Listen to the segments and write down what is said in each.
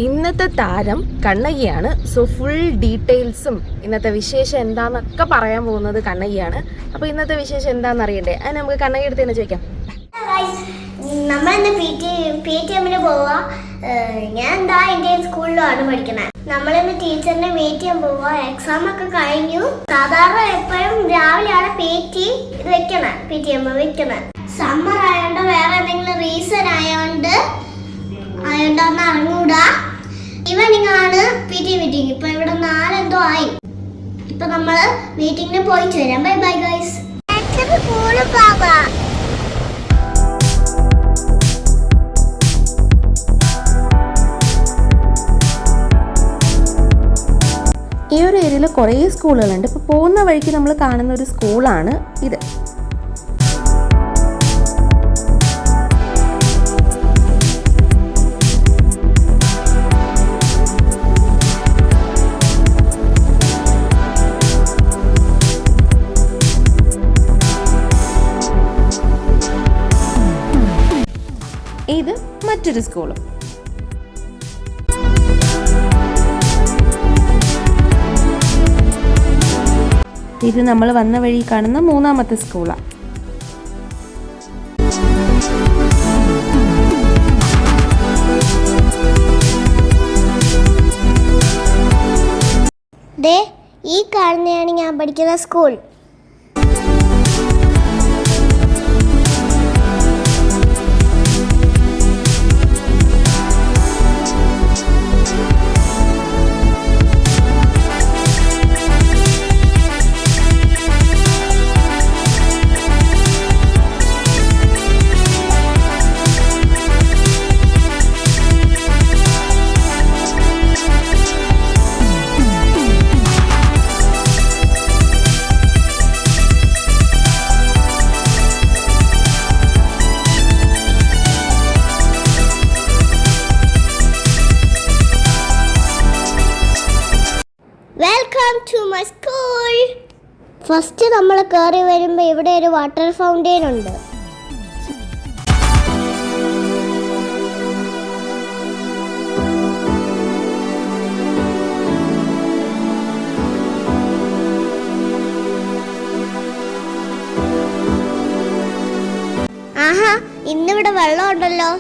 ഇന്നത്തെ താരം കണ്ണകിയാണ്. So full ഡീറ്റെയിൽസും ഇന്നത്തെ വിശേഷം എന്താന്നൊക്കെ പറയാൻ പോകുന്നത് കണ്ണകിയാണ്. അപ്പോൾ ഇന്നത്തെ വിശേഷം എന്താണെന്ന് അറിയണ്ടേ? അത് നമുക്ക് കണ്ണകി എടുത്ത് തന്നെ ചോദിക്കാം. നമ്മളിന്ന് PTM പോവാ. ഞാൻ എന്താ എൻ്റെ സ്കൂളിലാണ് പഠിക്കണേ. നമ്മളിന്ന് ടീച്ചറിനെ മീറ്റ് ചെയ്യാൻ പോവാ. എക്സാം ഒക്കെ കഴിഞ്ഞു. സാധാരണ എപ്പോഴും രാവിലെയാണ് PTM വെക്കണേ. സമ്മർ ആയതുകൊണ്ട് വേറെ എന്തെങ്കിലും റീസൺ ആയോണ്ടൊന്നും അറിഞ്ഞൂടാ. ഈവനിങ് ആണ് PT മീറ്റിംഗ്. ഇപ്പൊ ഇവിടെ 4 എന്തോ ആയി. ഇപ്പൊ നമ്മള് മീറ്റിംഗിന് പോയിട്ട് വരാം. Bye bye guys. ഈ ഒരു ഏരിയയിൽ കുറേ സ്കൂളുകളുണ്ട്. ഇപ്പോൾ പോകുന്ന വഴിക്ക് നമ്മൾ കാണുന്ന ഒരു സ്കൂളാണ് ഇത്. ഇത് മറ്റൊരു സ്കൂളും. ഇത് നമ്മൾ വന്ന വഴി കാണുന്ന 3ാമത്തെ സ്കൂളാണ്. ഈ കാണുന്നതാണ് ഞാൻ പഠിക്കുന്ന school. Welcome to my school. First നമ്മൾ കയറി വരുമ്പോൾ ഇവിടെ ഒരു വാട്ടർ ഫൗണ്ടെയിൻ ഉണ്ട്. ആഹാ, ഇന്നിവിടെ വെള്ളം ഉണ്ടല്ലോ.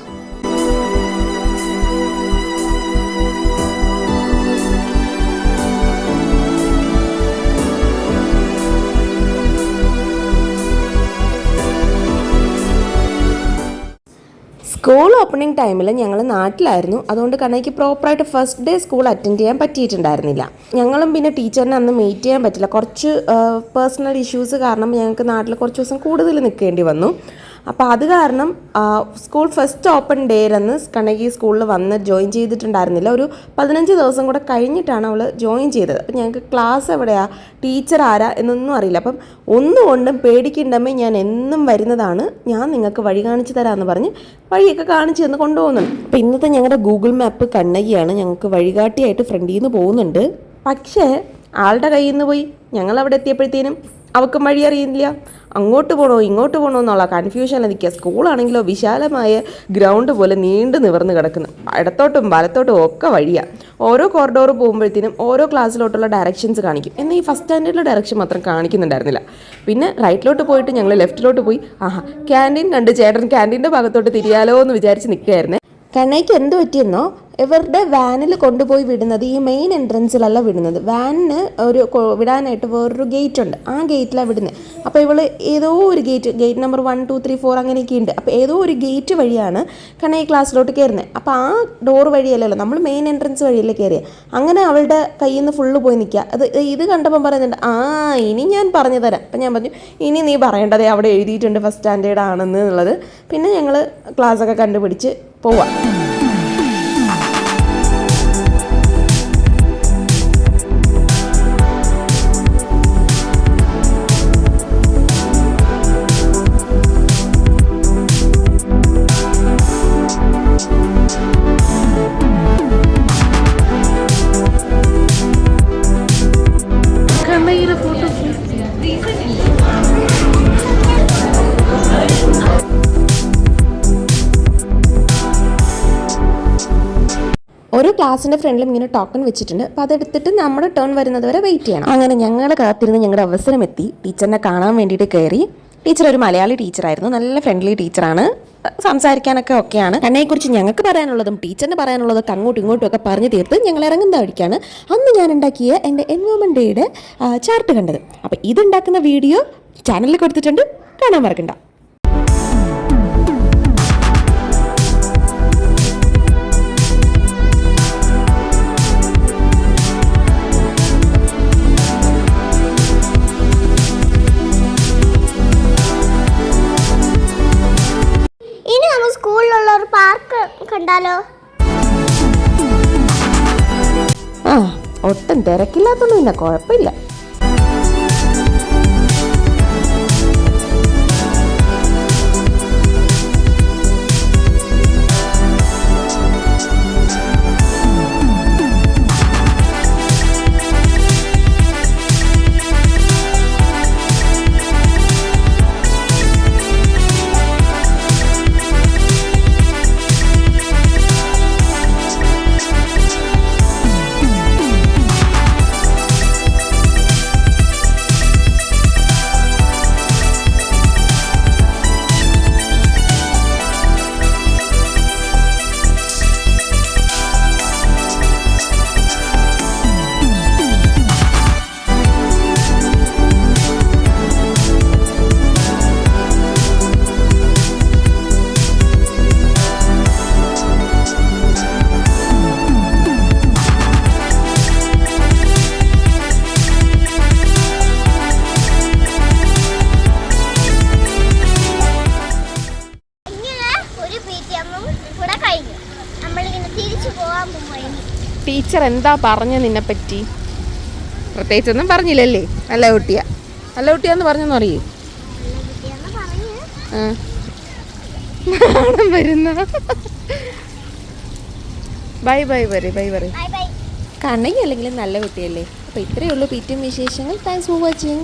സ്കൂൾ ഓപ്പണിംഗ് ടൈമിൽ ഞങ്ങൾ നാട്ടിലായിരുന്നു. അതുകൊണ്ട് കണ്ണയ്ക്ക് പ്രോപ്പറായിട്ട് ഫസ്റ്റ് ഡേ സ്കൂൾ അറ്റൻഡ് ചെയ്യാൻ പറ്റിയിട്ടുണ്ടായിരുന്നില്ല. ഞങ്ങളും പിന്നെ ടീച്ചറിനെ അന്ന് മീറ്റ് ചെയ്യാൻ പറ്റില്ല. കുറച്ച് പേഴ്സണൽ ഇഷ്യൂസ് കാരണം ഞങ്ങൾക്ക് നാട്ടിൽ കുറച്ച് ദിവസം കൂടുതൽ നിൽക്കേണ്ടി വന്നു. അപ്പോൾ അത് കാരണം സ്കൂൾ ഫസ്റ്റ് ഓപ്പൺ ഡേ അന്ന് കണ്ണകി സ്കൂളിൽ വന്ന് ജോയിൻ ചെയ്തിട്ടുണ്ടായിരുന്നില്ല. ഒരു 15 ദിവസം കൂടെ കഴിഞ്ഞിട്ടാണ് അവൾ ജോയിൻ ചെയ്തത്. അപ്പം ഞങ്ങൾക്ക് ക്ലാസ് എവിടെയാണ്, ടീച്ചർ ആരാ എന്നൊന്നും അറിയില്ല. അപ്പം ഒന്നുകൊണ്ടും പേടിക്കണ്ടമ്മേ, ഞാൻ എന്നും വരുന്നതാണ്, ഞാൻ നിങ്ങൾക്ക് വഴി കാണിച്ചു തരാമെന്ന് പറഞ്ഞ് വഴിയൊക്കെ കാണിച്ച് തന്ന് കൊണ്ടുപോകുന്നുണ്ട്. അപ്പം ഇന്നത്തെ ഞങ്ങളുടെ ഗൂഗിൾ മാപ്പ് കണ്ണകിയാണ്. ഞങ്ങൾക്ക് വഴികാട്ടിയായിട്ട് ഫ്രണ്ടിൽ നിന്ന് പോകുന്നുണ്ട്. പക്ഷേ ആളുടെ കയ്യിൽ നിന്ന് പോയി ഞങ്ങൾ അവിടെ എത്തിയപ്പോഴത്തേനും അവൾക്കും വഴി അറിയില്ല. അങ്ങോട്ട് പോകണോ ഇങ്ങോട്ട് പോകണോ എന്നുള്ള കൺഫ്യൂഷനിൽ നിൽക്കുക. സ്കൂളാണെങ്കിലോ വിശാലമായ ഗ്രൗണ്ട് പോലെ നീണ്ടു നിവർന്ന് കിടക്കുന്നു. ഇടത്തോട്ടും വലത്തോട്ടും ഒക്കെ വഴിയാണ്. ഓരോ കോറിഡോർ പോകുമ്പോഴത്തേനും ഓരോ ക്ലാസ്സിലോട്ടുള്ള ഡയറക്ഷൻസ് കാണിക്കും. എന്നാൽ ഈ ഫസ്റ്റ് സ്റ്റാൻഡേർഡിലെ ഡയറക്ഷൻ മാത്രം കാണിക്കുന്നുണ്ടായിരുന്നില്ല. പിന്നെ റൈറ്റിലോട്ട് പോയിട്ട് ഞങ്ങൾ ലെഫ്റ്റിലോട്ട് പോയി. ക്യാൻറ്റീൻ കണ്ട് ചേട്ടൻ ക്യാൻറ്റീൻ്റെ ഭാഗത്തോട്ട് തിരിയാലോ എന്ന് വിചാരിച്ച് നിൽക്കുകയായിരുന്നു. കണ്ണയ്ക്ക് എന്ത് പറ്റിയെന്നോ, ഇവരുടെ വാനിൽ കൊണ്ടുപോയി വിടുന്നത് ഈ മെയിൻ എൻട്രൻസിലല്ല വിടുന്നത്. വാനിന് വിടാനായിട്ട് വേറൊരു ഗേറ്റ് ഉണ്ട്. ആ ഗേറ്റിലാണ് വിടുന്നത്. അപ്പോൾ ഇവൾ ഏതോ ഒരു ഗേറ്റ് നമ്പർ 1, 2, 3, 4 അങ്ങനെയൊക്കെ ഉണ്ട്. അപ്പോൾ ഏതോ ഒരു ഗേറ്റ് വഴിയാണ് കണ്ണയ്ക്ക് ക്ലാസ്സിലോട്ട് കയറുന്നത്. അപ്പോൾ ആ ഡോർ വഴിയല്ലല്ലോ, നമ്മൾ മെയിൻ എൻട്രൻസ് വഴിയല്ലേ കയറിയത്. അങ്ങനെ അവളുടെ കയ്യിൽ നിന്ന് ഫുള്ള് പോയി നിൽക്കുക. ഇത് കണ്ടപ്പം പറയുന്നുണ്ട്, ഇനി ഞാൻ പറഞ്ഞു തരാം. അപ്പം ഞാൻ പറഞ്ഞു, ഇനി നീ പറയേണ്ടതേ അവിടെ എഴുതിയിട്ടുണ്ട് ഫസ്റ്റ് സ്റ്റാൻഡേർഡ് ആണെന്ന് എന്നുള്ളത്. പിന്നെ ഞങ്ങൾ ക്ലാസ്സൊക്കെ കണ്ടുപിടിച്ച് പോവാം. ഓരോ ക്ലാസ്സിൻ്റെ ഫ്രണ്ടിലും ഇങ്ങനെ ടോക്കൺ വെച്ചിട്ടുണ്ട്. അപ്പോൾ അതെടുത്തിട്ട് നമ്മുടെ ടേൺ വരുന്നത് വരെ വെയിറ്റ് ചെയ്യണം. അങ്ങനെ ഞങ്ങൾ കാത്തിരുന്ന് ഞങ്ങളുടെ അവസരം എത്തി. ടീച്ചറിനെ കാണാൻ വേണ്ടിയിട്ട് കയറി. ടീച്ചർ ഒരു മലയാളി ടീച്ചറായിരുന്നു. നല്ല ഫ്രണ്ട്ലി ടീച്ചറാണ്. സംസാരിക്കാനൊക്കെ ഒക്കെയാണ്. കണ്ണയെക്കുറിച്ച് ഞങ്ങൾക്ക് പറയാനുള്ളതും ടീച്ചറിന് പറയാനുള്ളതൊക്കെ അങ്ങോട്ടും ഇങ്ങോട്ടും ഒക്കെ പറഞ്ഞു തീർത്ത് ഞങ്ങൾ ഇറങ്ങുന്ന വഴിക്കാണ് അന്ന് ഞാൻ ഉണ്ടാക്കിയ എൻ്റെ എൻവയോൺമെൻറ്റ് ഡേയുടെ ചാർട്ട് കണ്ടത്. അപ്പോൾ ഇതുണ്ടാക്കുന്ന വീഡിയോ ചാനലിൽ കൊടുത്തിട്ടുണ്ട്, കാണാൻ മറക്കണ്ട. ഇനി നമ്മൾ സ്കൂളിലുള്ള ഒരു പാർക്ക് കണ്ടാലോ? ആ, ഒട്ടും തിരക്കില്ലാത്തൊന്നും ഇല്ല, കുഴപ്പമില്ല. ടീച്ചർ എന്താ പറഞ്ഞ നിന്നെ പറ്റി? പ്രത്യേകിച്ചൊന്നും പറഞ്ഞില്ലല്ലേ? നല്ല കുട്ടിയാ, നല്ല കുട്ടിയാന്ന് പറഞ്ഞെന്ന് അറിയൂ. വരുന്ന ബൈ ബൈ പറയും, ബൈ പറയും. കണ്ണകി അല്ലെങ്കിലും നല്ല കുട്ടിയല്ലേ. അപ്പോൾ ഇത്രയേ ഉള്ളൂ പി ടി എം വിശേഷങ്ങൾ. Thanks for watching.